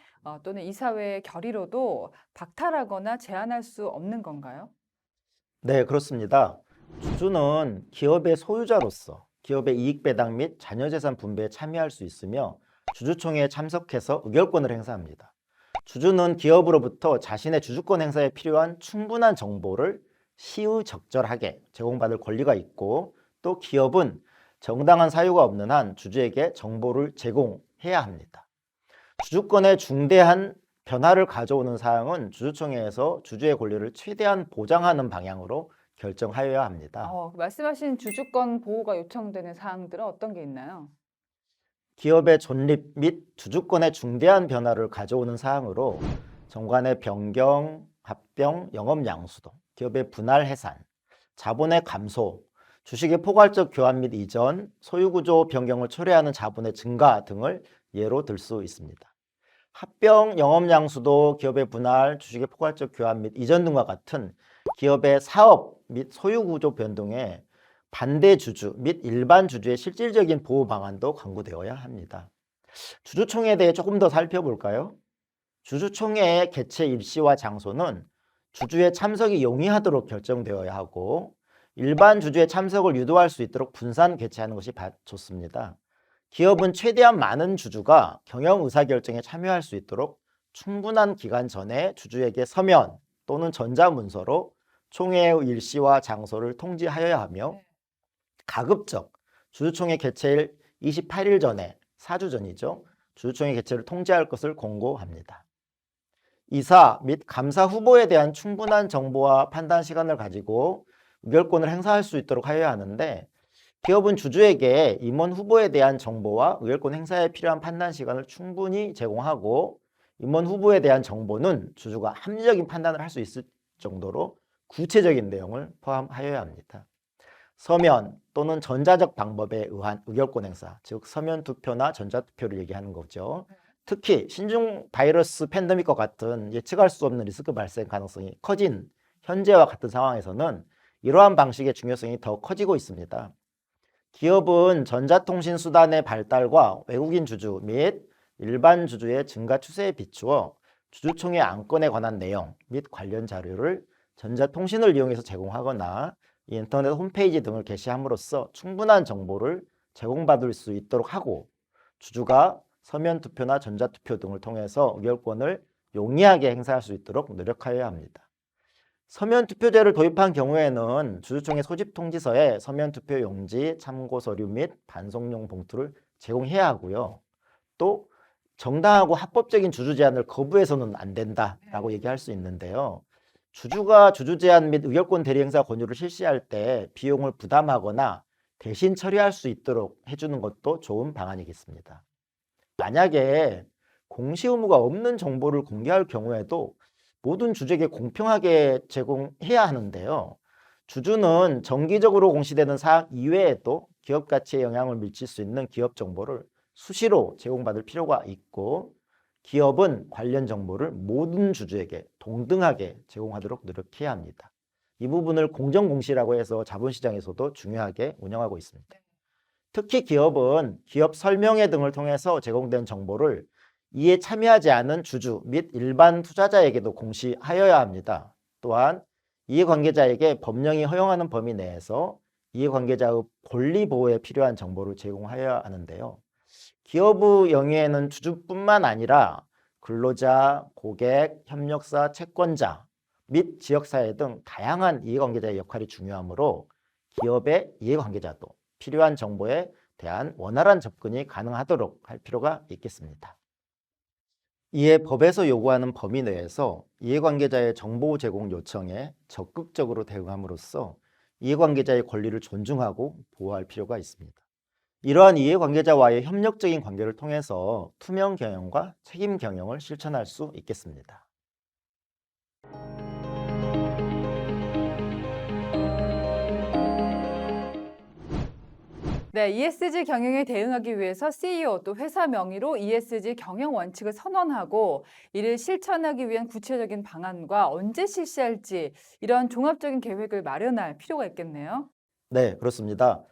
또는 이사회의 결의로도 박탈하거나 제한할 수 없는 건가요? 네, 그렇습니다. 주주는 기업의 소유자로서 기업의 이익 배당 및 자녀재산 분배에 참여할 수 있으며 주주총회에 참석해서 의결권을 행사합니다. 주주는 기업으로부터 자신의 주주권 행사에 필요한 충분한 정보를 시의적절하게 제공받을 권리가 있고 또 기업은 정당한 사유가 없는 한 주주에게 정보를 제공해야 합니다. 주주권의 중대한 변화를 가져오는 사항은 주주총회에서 주주의 권리를 최대한 보장하는 방향으로 결정하여야 합니다. 말씀하신 주주권 보호가 요청되는 사항들은 어떤 게 있나요? 기업의 존립 및 주주권의 중대한 변화를 가져오는 사항으로 정관의 변경, 합병, 영업 양수도, 기업의 분할 해산, 자본의 감소, 주식의 포괄적 교환 및 이전, 소유구조 변경을 초래하는 자본의 증가 등을 예로 들 수 있습니다. 합병, 영업 양수도, 기업의 분할, 주식의 포괄적 교환 및 이전 등과 같은 기업의 사업 및 소유구조 변동에 반대 주주 및 일반 주주의 실질적인 보호 방안도 강구되어야 합니다. 주주총회에 대해 조금 더 살펴볼까요? 주주총회의 개최 일시와 장소는 주주의 참석이 용이하도록 결정되어야 하고 일반 주주의 참석을 유도할 수 있도록 분산 개최하는 것이 좋습니다. 기업은 최대한 많은 주주가 경영 의사결정에 참여할 수 있도록 충분한 기간 전에 주주에게 서면 또는 전자문서로 총회의 일시와 장소를 통지하여야 하며 가급적 주주총회 개최일 28일 전에 4주 전이죠. 주주총회 개최를 통지할 것을 공고합니다. 이사 및 감사 후보에 대한 충분한 정보와 판단 시간을 가지고 의결권을 행사할 수 있도록 하여야 하는데 기업은 주주에게 임원 후보에 대한 정보와 의결권 행사에 필요한 판단 시간을 충분히 제공하고 임원 후보에 대한 정보는 주주가 합리적인 판단을 할 수 있을 정도로 구체적인 내용을 포함하여야 합니다. 서면 또는 전자적 방법에 의한 의결권 행사, 즉 서면 투표나 전자투표를 얘기하는 거죠. 특히 신종 바이러스 팬데믹과 같은 예측할 수 없는 리스크 발생 가능성이 커진 현재와 같은 상황에서는 이러한 방식의 중요성이 더 커지고 있습니다. 기업은 전자통신 수단의 발달과 외국인 주주 및 일반 주주의 증가 추세에 비추어 주주총회 안건에 관한 내용 및 관련 자료를 전자통신을 이용해서 제공하거나 인터넷 홈페이지 등을 게시함으로써 충분한 정보를 제공받을 수 있도록 하고, 주주가 서면 투표나 전자투표 등을 통해서 의결권을 용이하게 행사할 수 있도록 노력하여야 합니다. 서면 투표제를 도입한 경우에는 주주총회 소집 통지서에 서면 투표 용지, 참고 서류 및 반송용 봉투를 제공해야 하고요. 또 정당하고 합법적인 주주 제한을 거부해서는 안 된다라고 얘기할 수 있는데요. 주주가 주주 제한 및 의결권 대리 행사 권유를 실시할 때 비용을 부담하거나 대신 처리할 수 있도록 해주는 것도 좋은 방안이겠습니다. 만약에 공시 의무가 없는 정보를 공개할 경우에도 모든 주주에게 공평하게 제공해야 하는데요. 주주는 정기적으로 공시되는 사항 이외에도 기업 가치에 영향을 미칠 수 있는 기업 정보를 수시로 제공받을 필요가 있고, 기업은 관련 정보를 모든 주주에게 동등하게 제공하도록 노력해야 합니다. 이 부분을 공정공시라고 해서 자본시장에서도 중요하게 운영하고 있습니다. 특히 기업은 기업 설명회 등을 통해서 제공된 정보를 이에 참여하지 않은 주주 및 일반 투자자에게도 공시하여야 합니다. 또한 이해관계자에게 법령이 허용하는 범위 내에서 이해관계자의 권리 보호에 필요한 정보를 제공하여야 하는데요. 기업의 영위에는 주주뿐만 아니라 근로자, 고객, 협력사, 채권자 및 지역사회 등 다양한 이해관계자의 역할이 중요하므로 기업의 이해관계자도 필요한 정보에 대한 원활한 접근이 가능하도록 할 필요가 있겠습니다. 이에 법에서 요구하는 범위 내에서 이해관계자의 정보 제공 요청에 적극적으로 대응함으로써 이해관계자의 권리를 존중하고 보호할 필요가 있습니다. 이러한 이해관계자와의 협력적인 관계를 통해서 투명 경영과 책임 경영을 실천할 수 있겠습니다. 네, ESG 경영에 대응하기 위해서 CEO 또 회사 명의로 ESG 경영 원칙을 선언하고 이를 실천하기 위한 구체적인 방안과 언제 실시할지 이런 종합적인 계획을 마련할 필요가 있겠네요. 네, 그렇습니다.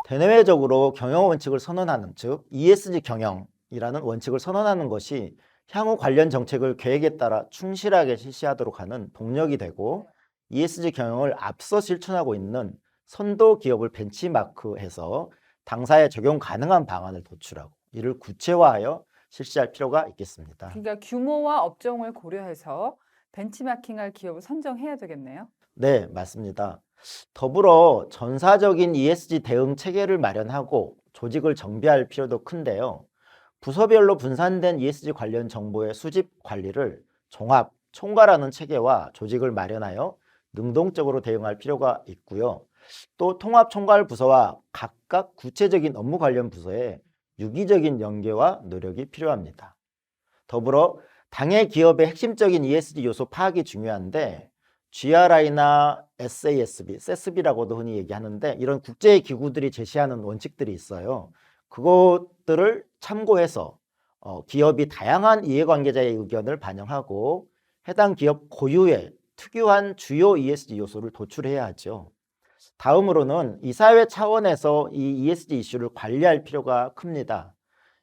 대내외적으로 경영 원칙을 선언하는, 즉 ESG 경영이라는 원칙을 선언하는 것이 향후 관련 정책을 계획에 따라 충실하게 실시하도록 하는 동력이 되고, ESG 경영을 앞서 실천하고 있는 선도 기업을 벤치마크해서 당사에 적용 가능한 방안을 도출하고 이를 구체화하여 실시할 필요가 있겠습니다. 그러니까 규모와 업종을 고려해서 벤치마킹할 기업을 선정해야 되겠네요. 네, 맞습니다. 더불어 전사적인 ESG 대응 체계를 마련하고 조직을 정비할 필요도 큰데요. 부서별로 분산된 ESG 관련 정보의 수집 관리를 종합, 총괄하는 체계와 조직을 마련하여 능동적으로 대응할 필요가 있고요. 또 통합 총괄 부서와 각각 구체적인 업무 관련 부서의 유기적인 연계와 노력이 필요합니다. 더불어 당해 기업의 핵심적인 ESG 요소 파악이 중요한데, GRI나 SASB, SASB라고도 흔히 얘기하는데 이런 국제 기구들이 제시하는 원칙들이 있어요. 그것들을 참고해서 기업이 다양한 이해관계자의 의견을 반영하고 해당 기업 고유의 특유한 주요 ESG 요소를 도출해야 하죠. 다음으로는 이사회 차원에서 이 ESG 이슈를 관리할 필요가 큽니다.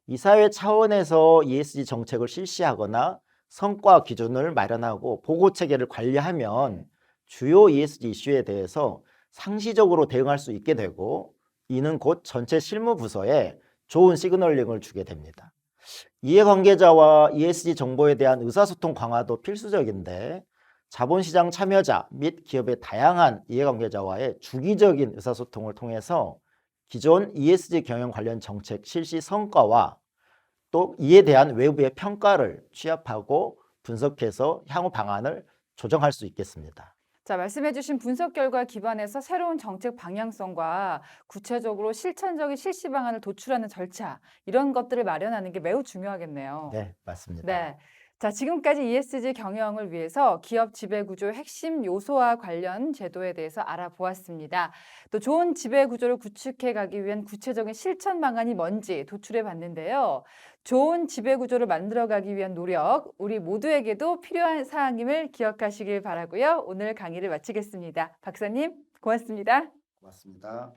이사회 차원에서 ESG 정책을 실시하거나 성과 기준을 마련하고 보고 체계를 관리하면 주요 ESG 이슈에 대해서 상시적으로 대응할 수 있게 되고, 이는 곧 전체 실무 부서에 좋은 시그널링을 주게 됩니다. 이해관계자와 ESG 정보에 대한 의사소통 강화도 필수적인데, 자본시장 참여자 및 기업의 다양한 이해관계자와의 주기적인 의사소통을 통해서 기존 ESG 경영 관련 정책 실시 성과와 또 이에 대한 외부의 평가를 취합하고 분석해서 향후 방안을 조정할 수 있겠습니다. 자, 말씀해주신 분석 결과 기반해서 새로운 정책 방향성과 구체적으로 실천적인 실시 방안을 도출하는 절차, 이런 것들을 마련하는 게 매우 중요하겠네요. 네, 맞습니다. 네. 자, 지금까지 ESG 경영을 위해서 기업 지배구조의 핵심 요소와 관련 제도에 대해서 알아보았습니다. 또 좋은 지배구조를 구축해 가기 위한 구체적인 실천 방안이 뭔지 도출해 봤는데요. 좋은 지배구조를 만들어가기 위한 노력, 우리 모두에게도 필요한 사항임을 기억하시길 바라고요. 오늘 강의를 마치겠습니다. 박사님, 고맙습니다. 고맙습니다.